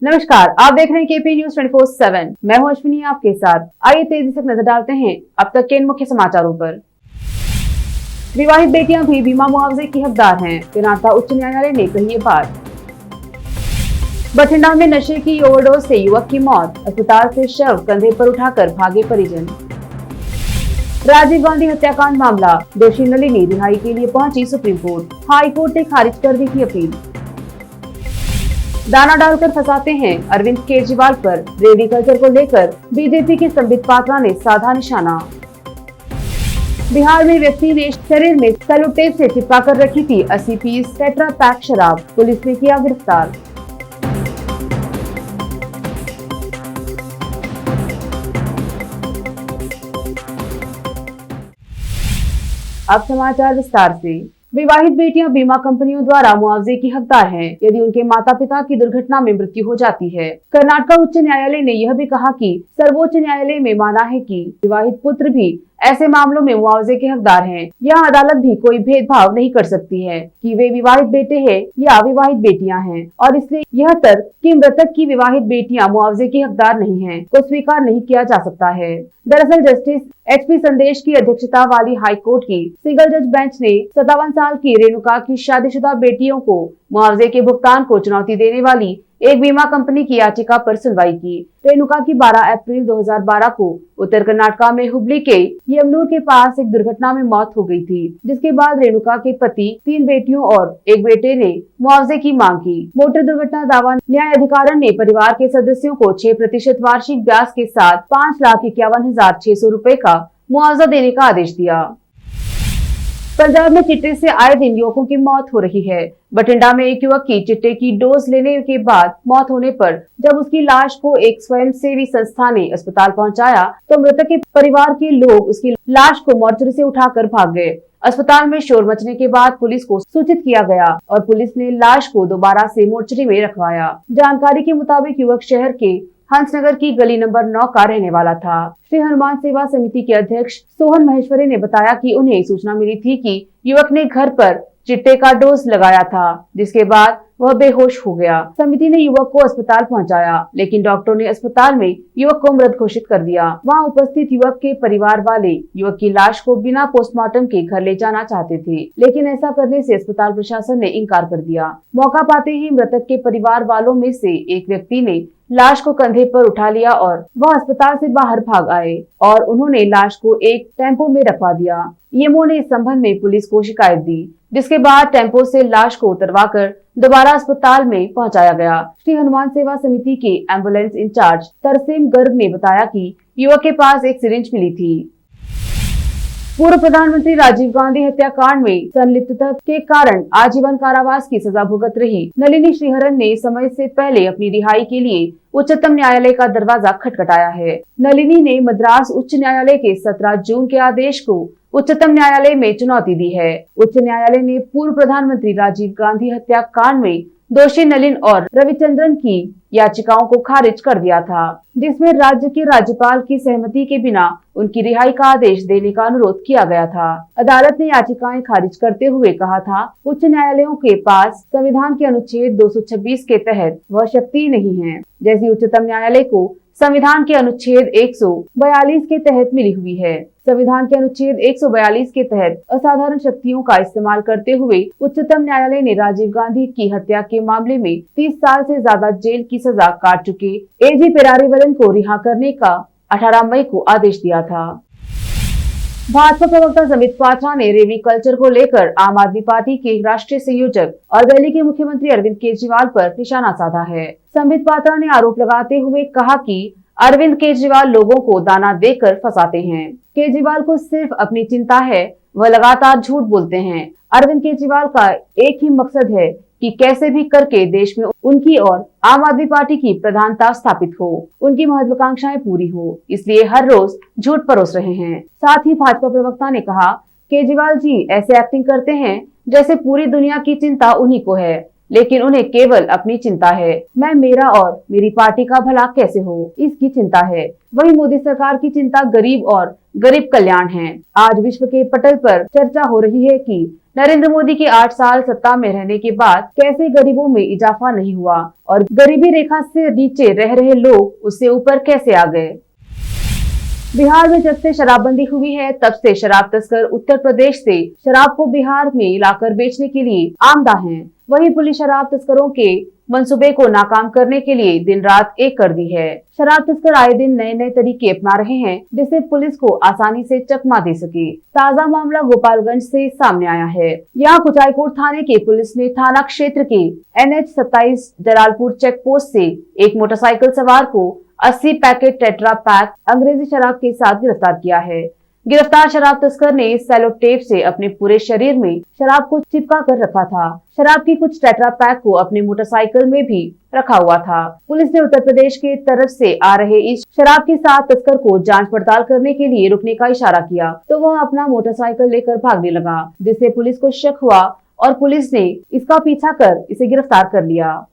नमस्कार, आप देख रहे हैं केपी न्यूज 24/7। मैं हूं अश्विनी आपके साथ। आइए तेजी से नजर डालते हैं अब तक के इन मुख्य समाचारों पर। विवाहित बेटियां भी बीमा मुआवजे की हकदार हैं, कर्नाटक उच्च न्यायालय ने कही ये बात। बठिंडा में नशे की ओवरडोज से युवक की मौत, अस्पताल से शव कंधे पर उठाकर भागे परिजन। राजीव गांधी हत्याकांड मामला, दोषी नलिनी रिहाई के लिए पहुंची सुप्रीम कोर्ट, हाई कोर्ट ने खारिज कर दी थी अपील। दाना डालकर फंसाते हैं अरविंद केजरीवाल पर, रेडी कल्चर को लेकर बीजेपी के संबित पात्रा ने साधा निशाना। बिहार में व्यक्ति ने शरीर में सेलो टेप से चिपका कर रखी थी 80 पीस टेट्रा पैक शराब, पुलिस ने किया गिरफ्तार। अब समाचार विस्तार से। विवाहित बेटियां बीमा कंपनियों द्वारा मुआवजे की हकदार हैं यदि उनके माता पिता की दुर्घटना में मृत्यु हो जाती है। कर्नाटक उच्च न्यायालय ने यह भी कहा कि सर्वोच्च न्यायालय में माना है कि विवाहित पुत्र भी ऐसे मामलों में मुआवजे के हकदार हैं। यह अदालत भी कोई भेदभाव नहीं कर सकती है कि वे विवाहित बेटे हैं या विवाहित बेटियां हैं, और इसलिए यह तर्क कि मृतक की विवाहित बेटियां मुआवजे की हकदार नहीं हैं को स्वीकार नहीं किया जा सकता है। दरअसल जस्टिस HP संदेश की अध्यक्षता वाली हाई कोर्ट की सिंगल जज बेंच ने 57 साल की रेणुका की शादीशुदा बेटियों को मुआवजे के भुगतान को चुनौती देने वाली एक बीमा कंपनी की याचिका पर सुनवाई की। रेणुका की 12 अप्रैल 2012 को उत्तर कर्नाटक में हुबली के यमनूर के पास एक दुर्घटना में मौत हो गई थी, जिसके बाद रेणुका के पति, 3 बेटियों और एक बेटे ने मुआवजे की मांग की। मोटर दुर्घटना दावा न्यायाधिकरण ने परिवार के सदस्यों को 6% वार्षिक ब्याज के साथ 5,51,600 रूपए का मुआवजा देने का आदेश दिया। पंजाब में चिट्टे से आए दिन युवकों की मौत हो रही है। बठिंडा में एक युवक की चिट्टे की डोज लेने के बाद मौत होने पर जब उसकी लाश को एक स्वयंसेवी संस्था ने अस्पताल पहुंचाया तो मृतक के परिवार के लोग उसकी लाश को मोर्चरी से उठाकर भाग गए। अस्पताल में शोर मचने के बाद पुलिस को सूचित किया गया और पुलिस ने लाश को दोबारा से मोर्चरी में रखवाया। जानकारी के मुताबिक युवक शहर के हंसनगर की गली नंबर 9 का रहने वाला था। श्री हनुमान सेवा समिति के अध्यक्ष सोहन महेश्वरी ने बताया कि उन्हें सूचना मिली थी कि युवक ने घर पर चिट्टे का डोज लगाया था, जिसके बाद वह बेहोश हो गया। समिति ने युवक को अस्पताल पहुंचाया, लेकिन डॉक्टरों ने अस्पताल में युवक को मृत घोषित कर दिया। वहां उपस्थित युवक के परिवार वाले युवक की लाश को बिना पोस्टमार्टम के घर ले जाना चाहते थे, लेकिन ऐसा करने से अस्पताल प्रशासन ने इनकार कर दिया। मौका पाते ही मृतक के परिवार वालों में से एक व्यक्ति ने लाश को कंधे पर उठा लिया और वह अस्पताल से बाहर भाग आए और उन्होंने लाश को एक टेम्पो में रखवा दिया। ईएमओ ने इस संबंध में पुलिस को शिकायत दी, जिसके बाद टेम्पो से लाश को उतरवाकर दोबारा अस्पताल में पहुंचाया गया। श्री हनुमान सेवा समिति के एम्बुलेंस इंचार्ज तरसेम गर्ग ने बताया कि युवक के पास एक सिरिंज मिली थी। पूर्व प्रधानमंत्री राजीव गांधी हत्याकांड में संलिप्तता के कारण आजीवन कारावास की सजा भुगत रही नलिनी श्रीहरन ने समय से पहले अपनी रिहाई के लिए उच्चतम न्यायालय का दरवाजा खटखटाया है। नलिनी ने मद्रास उच्च न्यायालय के 17 जून के आदेश को उच्चतम न्यायालय में चुनौती दी है। उच्च न्यायालय ने पूर्व प्रधानमंत्री राजीव गांधी हत्याकांड में दोषी नलिन और रविचंद्रन की याचिकाओं को खारिज कर दिया था, जिसमें राज्य के राज्यपाल की सहमति के बिना उनकी रिहाई का आदेश देने का अनुरोध किया गया था। अदालत ने याचिकाएं खारिज करते हुए कहा था, उच्च न्यायालयों के पास संविधान के अनुच्छेद 226 के तहत वह शक्ति नहीं है, जैसी उच्चतम न्यायालय को संविधान के अनुच्छेद 142 के तहत मिली हुई है। संविधान के अनुच्छेद 142 के तहत असाधारण शक्तियों का इस्तेमाल करते हुए उच्चतम न्यायालय ने राजीव गांधी की हत्या के मामले में 30 साल से ज्यादा जेल की सजा काट चुके AG पेरारीवलन को रिहा करने का 18 मई को आदेश दिया था। भाजपा प्रवक्ता संबित पात्रा ने रेडी कल्चर को लेकर आम आदमी पार्टी के राष्ट्रीय संयोजक और दिल्ली के मुख्यमंत्री अरविंद केजरीवाल पर निशाना साधा है। संबित पात्रा ने आरोप लगाते हुए कहा कि अरविंद केजरीवाल लोगों को दाना देकर फंसाते हैं। केजरीवाल को सिर्फ अपनी चिंता है, वह लगातार झूठ बोलते हैं। अरविंद केजरीवाल का एक ही मकसद है कि कैसे भी करके देश में उनकी और आम आदमी पार्टी की प्रधानता स्थापित हो, उनकी महत्वाकांक्षाएं पूरी हो, इसलिए हर रोज झूठ परोस रहे हैं। साथ ही भाजपा प्रवक्ता ने कहा, केजरीवाल जी ऐसे एक्टिंग करते हैं जैसे पूरी दुनिया की चिंता उन्हीं को है, लेकिन उन्हें केवल अपनी चिंता है। मैं मेरा और मेरी पार्टी का भला कैसे हो, इसकी चिंता है। वही मोदी सरकार की चिंता गरीब और गरीब कल्याण है। आज विश्व के पटल पर चर्चा हो रही है कि नरेंद्र मोदी के 8 साल सत्ता में रहने के बाद कैसे गरीबों में इजाफा नहीं हुआ और गरीबी रेखा से नीचे रह रहे लोग उससे ऊपर कैसे आ गए। बिहार में जब से शराबबंदी हुई है तब से शराब तस्कर उत्तर प्रदेश से शराब को बिहार में लाकर बेचने के लिए आमदा हैं। वही पुलिस शराब तस्करों के मंसूबे को नाकाम करने के लिए दिन रात एक कर दी है। शराब तस्कर आए दिन नए नए तरीके अपना रहे हैं जिससे पुलिस को आसानी से चकमा दे सके। ताजा मामला गोपालगंज से सामने आया है। यहाँ कुचायकोट थाने के पुलिस ने थाना क्षेत्र के NH 27 जलालपुर चेक पोस्ट से एक मोटरसाइकिल सवार को 80 पैकेट टेट्रा पैक अंग्रेजी शराब के साथ गिरफ्तार किया है। गिरफ्तार शराब तस्कर ने सेलो टेप से अपने पूरे शरीर में शराब को चिपका कर रखा था। शराब की कुछ टेट्रा पैक को अपने मोटरसाइकिल में भी रखा हुआ था। पुलिस ने उत्तर प्रदेश के तरफ से आ रहे इस शराब के साथ तस्कर को जांच पड़ताल करने के लिए रुकने का इशारा किया तो वह अपना मोटरसाइकिल लेकर भागने लगा, जिससे पुलिस को शक हुआ और पुलिस ने इसका पीछा कर इसे गिरफ्तार कर लिया।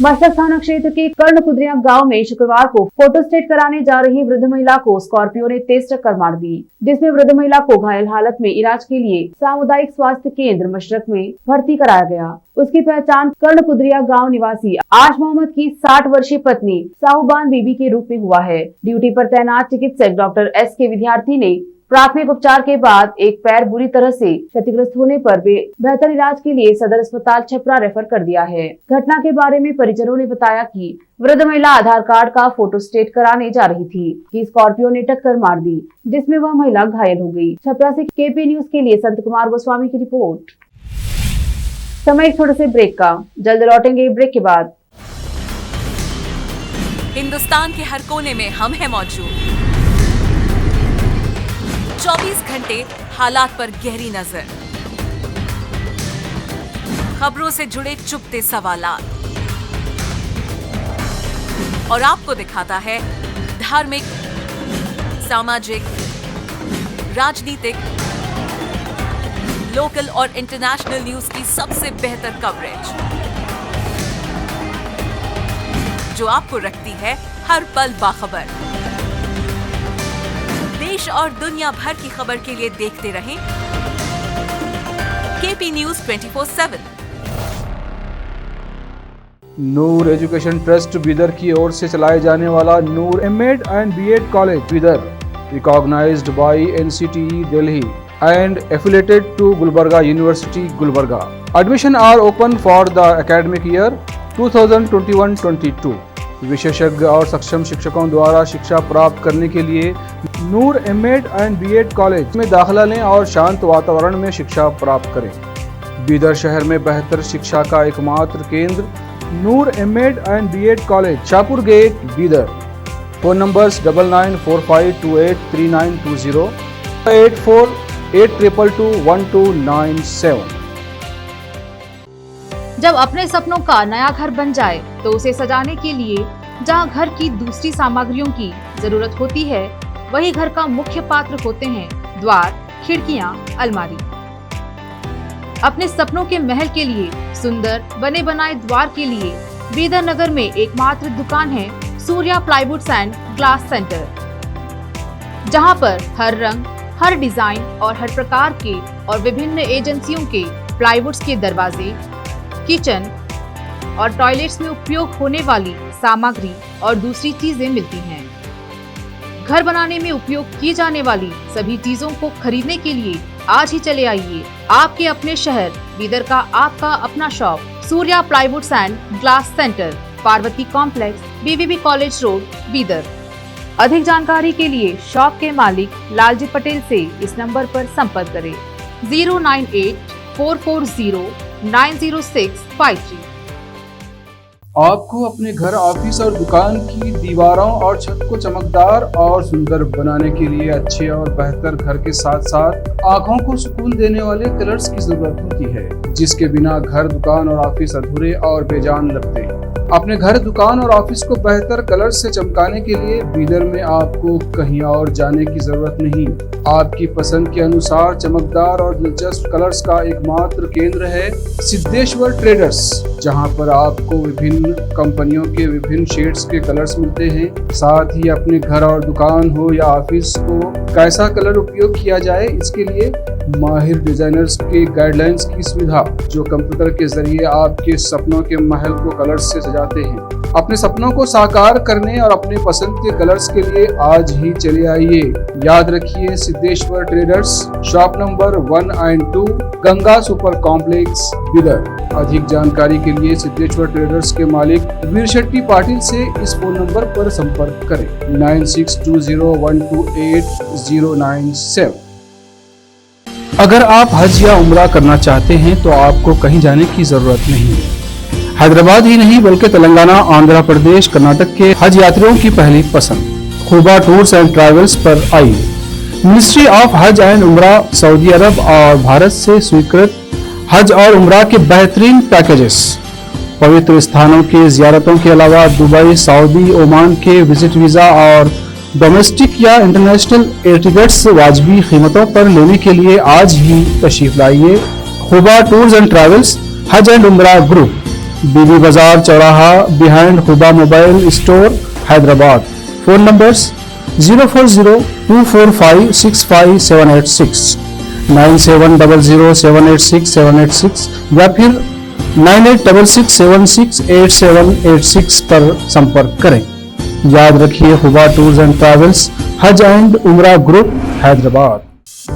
मस्तक थाना क्षेत्र के कर्णकुद्रिया गांव में शुक्रवार को फोटोस्टेट कराने जा रही वृद्ध महिला को स्कॉर्पियो ने तेज टक्कर मार दी, जिसमें वृद्ध महिला को घायल हालत में इलाज के लिए सामुदायिक स्वास्थ्य केंद्र मशरक में भर्ती कराया गया। उसकी पहचान कर्णकुद्रिया गांव निवासी आश मोहम्मद की 60 वर्षीय पत्नी साहूबान बीबी के रूप में हुआ है। ड्यूटी पर तैनात चिकित्सक डॉक्टर S के विद्यार्थी ने प्राथमिक उपचार के बाद एक पैर बुरी तरह से क्षतिग्रस्त होने पर वे बेहतर इलाज के लिए सदर अस्पताल छपरा रेफर कर दिया है। घटना के बारे में परिजनों ने बताया कि वृद्ध महिला आधार कार्ड का फोटोस्टेट कराने जा रही थी कि स्कॉर्पियो ने टक्कर मार दी, जिसमें वह महिला घायल हो गई। छपरा से KP न्यूज के लिए संत कुमार गोस्वामी की रिपोर्ट। समय एक छोटे से ब्रेक का, जल्द लौटेंगे ब्रेक के बाद। हिंदुस्तान के हर कोने में हम हैं मौजूद। 24 घंटे हालात पर गहरी नजर, खबरों से जुड़े चुपते सवालात और आपको दिखाता है धार्मिक, सामाजिक, राजनीतिक, लोकल और इंटरनेशनल न्यूज की सबसे बेहतर कवरेज जो आपको रखती है हर पल बाखबर। देश और दुनिया भर की खबर के लिए देखते रहें KP news 24/7। Noor education trust Bidar की ओर से चलाए जाने वाला Noor M.Ed and B.Ed college Bidar, recognised by NCTE Delhi and affiliated to Gulbarga University, Gulbarga. Admission are open for the academic year 2021-22. विशेषज्ञ और सक्षम शिक्षकों द्वारा शिक्षा प्राप्त करने के लिए नूर M.Ed and B.Ed कॉलेज में दाखिला लें और शांत वातावरण में शिक्षा प्राप्त करें। बीदर शहर में बेहतर शिक्षा का एकमात्र केंद्र Noor M.Ed and B.Ed college, Shahpur gate, Bidar. Phone numbers 9945283920, 8482221297। जब अपने सपनों का नया घर बन जाए तो उसे सजाने के लिए जहां घर की दूसरी सामग्रियों की जरूरत होती है, वही घर का मुख्य पात्र होते हैं द्वार, खिड़कियां, अलमारी। अपने सपनों के महल के लिए सुंदर बने बनाए द्वार के लिए बीदर नगर में एकमात्र दुकान है सूर्या प्लाईवुड्स एंड ग्लास सेंटर, जहां पर हर रंग, हर डिजाइन और हर प्रकार के और विभिन्न एजेंसियों के प्लाईवुड्स के दरवाजे, किचन और टॉयलेट्स में उपयोग होने वाली सामग्री और दूसरी चीजें मिलती हैं। घर बनाने में उपयोग की जाने वाली सभी चीजों को खरीदने के लिए आज ही चले आइए आपके अपने शहर बीदर का आपका अपना shop Surya प्लाईवुड्स and glass centre, Parvati complex, BVB college road, Bidar. अधिक जानकारी के लिए शॉप के मालिक लालजी पटेल से इस नंबर पर संपर्क करें 09844090653। आपको अपने घर, ऑफिस और दुकान की दीवारों और छत को चमकदार और सुंदर बनाने के लिए अच्छे और बेहतर घर के साथ साथ आंखों को सुकून देने वाले कलर्स की जरूरत होती है, जिसके बिना घर, दुकान और ऑफिस अधूरे और बेजान लगते हैं। अपने घर, दुकान और ऑफिस को बेहतर कलर से चमकाने के लिए बीदर में आपको कहीं और जाने की जरूरत नहीं। आपकी पसंद के अनुसार चमकदार और दिलचस्प कलर्स का एकमात्र केंद्र है सिद्धेश्वर ट्रेडर्स, जहां पर आपको विभिन्न कंपनियों के विभिन्न शेड्स के कलर्स मिलते हैं। साथ ही अपने घर और दुकान हो या ऑफिस को कैसा कलर उपयोग किया जाए, इसके लिए माहिर डिजाइनर्स के गाइडलाइंस की सुविधा, जो कंप्यूटर के जरिए आपके सपनों के महल को कलर्स से सजाते हैं। अपने सपनों को साकार करने और अपने पसंद के कलर्स के लिए आज ही चले आइए। याद रखिए, Siddheshwar traders, shop number 1 and 2, Ganga super complex, Bidar. अधिक जानकारी के लिए सिद्धेश्वर ट्रेडर्स के मालिक वीर शेट्टी पाटिल से इस फोन नंबर पर संपर्क करें 9620128097। अगर आप हज या उम्रा करना चाहते हैं तो आपको कहीं जाने की जरूरत नहीं है। हैदराबाद ही नहीं बल्कि तेलंगाना, आंध्र प्रदेश, कर्नाटक के हज यात्रियों की पहली पसंद खुबा टूर्स एंड ट्रैवल्स पर आई। मिनिस्ट्री ऑफ हज एंड उम्रा सऊदी अरब और भारत से स्वीकृत हज और उम्रा के बेहतरीन पैकेजेस, पवित्र स्थानों के जियारतों के अलावा दुबई, सऊदी, ओमान के विजिट वीजा और डोमेस्टिक या इंटरनेशनल एयर टिकट्स वाजबी कीमतों पर लेने के लिए आज ही तशरीफ लाइए। खुबा टूर्स एंड ट्रैवल्स, हज एंड उम्रा ग्रुप, बीबी बाजार चौराहा, behind Quba mobile store, Hyderabad. Phone numbers 04024565786, 9700786786 या फिर 9866768786 पर संपर्क करें। याद रखिए, खुबा टूर्स एंड ट्रैवल्स, हज एंड उम्रा ग्रुप, हैदराबाद।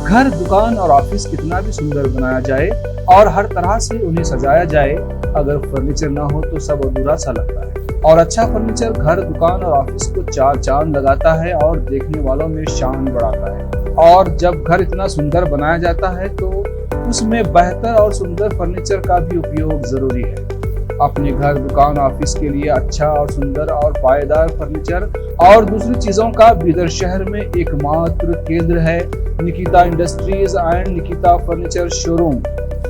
घर, दुकान और ऑफिस कितना भी सुंदर बनाया जाए और हर तरह से उन्हें सजाया जाए, अगर फर्नीचर ना हो तो सब अधूरा सा लगता है। और अच्छा फर्नीचर घर, दुकान और ऑफिस को चार चांद लगाता है और देखने वालों में शान बढ़ाता है। और जब घर इतना सुंदर बनाया जाता है तो उसमें बेहतर और सुंदर फर्नीचर का भी उपयोग जरूरी है। अपने घर, दुकान, ऑफिस के लिए अच्छा और सुंदर और पायदार फर्नीचर और दूसरी चीजों का बीदर शहर में एकमात्र केंद्र है Nikita industries and Nikita furniture showroom,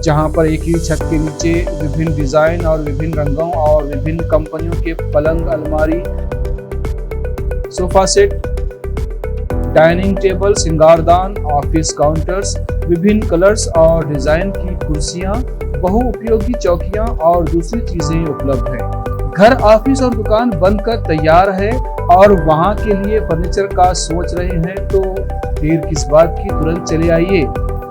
जहां पर एक ही छत के नीचे विभिन्न डिजाइन और विभिन्न रंगों और विभिन्न कंपनियों के पलंग, अलमारी, सोफा सेट, डाइनिंग टेबल, सिंगारदान, ऑफिस काउंटर्स, विभिन्न कलर्स और डिजाइन की कुर्सियां, बहुउपयोगी चौकियां और दूसरी चीजें उपलब्ध हैं। घर, ऑफिस और दुकान बनकर तैयार है और वहां के लिए फर्नीचर का सोच रहे हैं तो देर किस बात की, तुरंत चले आइए।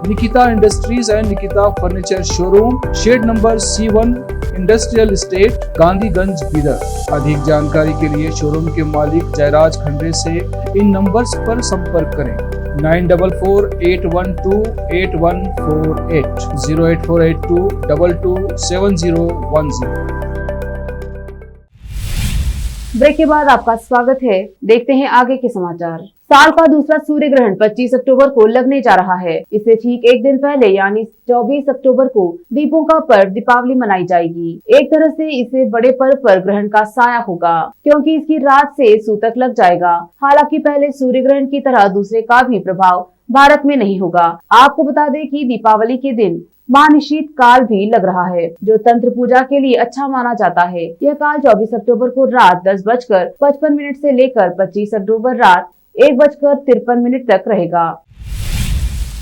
Nikita industries and Nikita furniture showroom, shed number C1, industrial estate, Gandhiganj, Bidar. अधिक जानकारी के लिए शोरूम के मालिक जयराज खंडे से इन नंबर्स पर संपर्क करें 9448128148, 08482227010। ब्रेक के बाद आपका स्वागत है। देखते हैं आगे के समाचार। साल का दूसरा सूर्य ग्रहण 25 अक्टूबर को लगने जा रहा है। इससे ठीक एक दिन पहले यानी 24 अक्टूबर को दीपों का पर्व दीपावली मनाई जाएगी। एक तरह से इसे बड़े पर्व पर ग्रहण का साया होगा, क्योंकि इसकी रात से सूतक लग जाएगा। हालांकि पहले सूर्य ग्रहण की तरह दूसरे का भी प्रभाव भारत में नहीं होगा। आपको बता दें कि दीपावली के दिन महानिशीत काल भी लग रहा है, जो तंत्र पूजा के लिए अच्छा माना जाता है। यह काल 24 अक्टूबर को रात 10:55 से लेकर 25 अक्टूबर रात 1:53 तक रहेगा।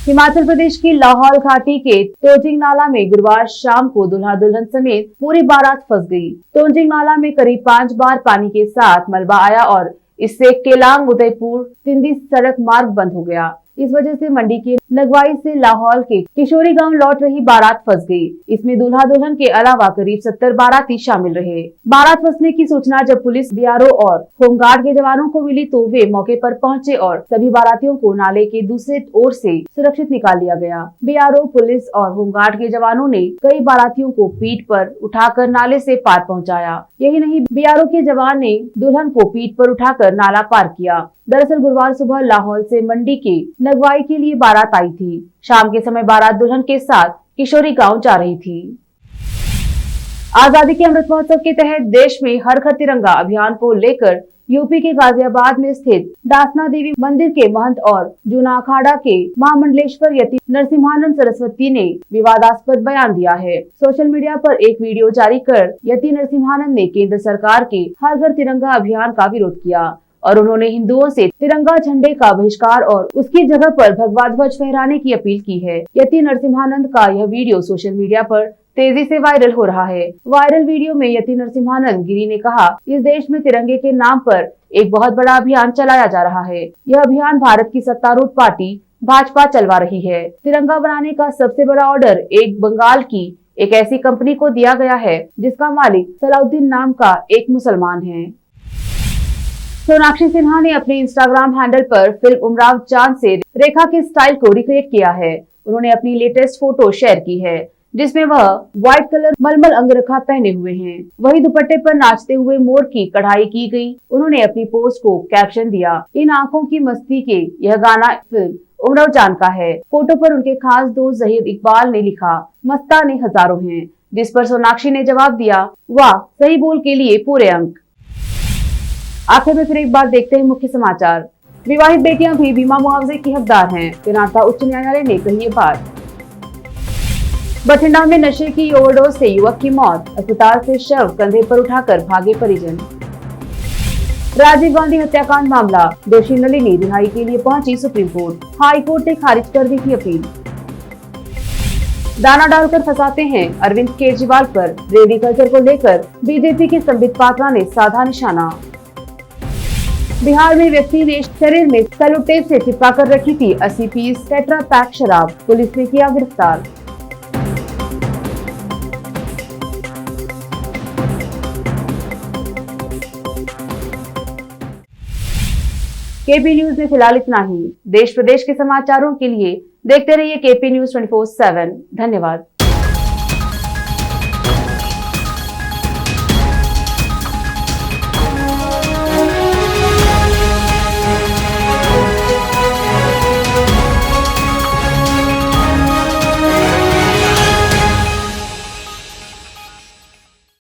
हिमाचल प्रदेश की लाहौल घाटी के तोजिंग नाला में गुरुवार शाम को दूल्हा दुल्हन समेत पूरी बारात फंस गई। तोजिंग नाला में करीब 5 बार पानी के साथ मलबा आया और इससे केलांग उदयपुर तिंदी सड़क मार्ग बंद हो गया। इस वजह से मंडी के नगवाई से लाहौल के किशोरी गांव लौट रही बारात फंस गई। इसमें दूल्हा दुल्हन के अलावा करीब 70 बाराती शामिल रहे। बारात फंसने की सूचना जब पुलिस, बीआरओ और होमगार्ड के जवानों को मिली तो वे मौके पर पहुंचे और सभी बारातियों को नाले के दूसरे ओर से सुरक्षित निकाल लिया गया। बीआरओ, पुलिस और होमगार्ड के जवानों ने कई बारातियों को पीठ पर उठाकर नाले से पार पहुँचाया। यही नहीं, बीआरओ के जवान ने दुल्हन को पीठ पर उठाकर नाला पार किया। दरअसल गुरुवार सुबह लाहौल से मंडी के नगवाई के लिए बारात आई थी। शाम के समय बारात दुल्हन के साथ किशोरी गांव जा रही थी। आजादी के अमृत महोत्सव के तहत देश में हर घर तिरंगा अभियान को लेकर यूपी के गाजियाबाद में स्थित दासना देवी मंदिर के महंत और जूना अखाड़ा के महामंडलेश्वर यति नरसिम्हानंद सरस्वती ने विवादास्पद बयान दिया है। सोशल मीडिया पर एक वीडियो जारी कर यति नरसिम्हानंद ने केंद्र सरकार के हर घर तिरंगा अभियान का विरोध किया और उन्होंने हिंदुओं से तिरंगा झंडे का बहिष्कार और उसकी जगह पर भगवा ध्वज फहराने की अपील की है। यति नरसिम्हानंद का यह वीडियो सोशल मीडिया पर तेजी से वायरल हो रहा है। वायरल वीडियो में यति नरसिम्हानंद गिरी ने कहा, इस देश में तिरंगे के नाम पर एक बहुत बड़ा अभियान चलाया जा रहा है। यह अभियान भारत की सत्तारूढ़ पार्टी भाजपा चलवा रही है। तिरंगा बनाने का सबसे बड़ा ऑर्डर एक बंगाल की एक ऐसी कंपनी को दिया गया है जिसका मालिक सलाउद्दीन नाम का एक मुसलमान है। सोनाक्षी सिन्हा ने अपने इंस्टाग्राम हैंडल पर फिल्म उमराव जान से रेखा के स्टाइल को रिक्रिएट किया है। उन्होंने अपनी लेटेस्ट फोटो शेयर की है जिसमें वह व्हाइट कलर मलमल अंगरखा पहने हुए हैं। वही दुपट्टे पर नाचते हुए मोर की कढ़ाई की गई। उन्होंने अपनी पोस्ट को कैप्शन दिया, इन आंखों की मस्ती के यह गाना फिल्म उमराव जान का है। फोटो पर उनके खास दोस्त जहीर इकबाल ने लिखा, मस्ताने हजारों हैं, जिस पर सोनाक्षी ने जवाब दिया, वाह, सही बोल के लिए पूरे अंक। आखिर में फिर एक बार देखते हैं मुख्य समाचार। विवाहित बेटियां भी बीमा मुआवजे की हकदार हैं, कर्नाटक उच्च न्यायालय ने कही ये बात। बठिंडा में नशे की ओवरडोज से युवक की मौत, अस्पताल से शव कंधे पर उठाकर भागे परिजन। राजीव गांधी हत्याकांड मामला, दोषी नलिनी रिहाई के लिए पहुंची सुप्रीम कोर्ट, हाई कोर्ट ने खारिज कर दी थी अपील। दाना डालकर फंसाते हैं अरविंद केजरीवाल पर, रेडी कल्चर को लेकर बीजेपी के संबित पात्रा ने साधा निशाना। बिहार में व्यक्ति ने शरीर में सेलो टेप से चिपका कर रखी थी 80 पीस टेट्रा पैक शराब, पुलिस ने किया गिरफ्तार। केपी न्यूज में फिलहाल इतना ही। देश प्रदेश के समाचारों के लिए देखते रहिए केपी न्यूज 24/7। धन्यवाद।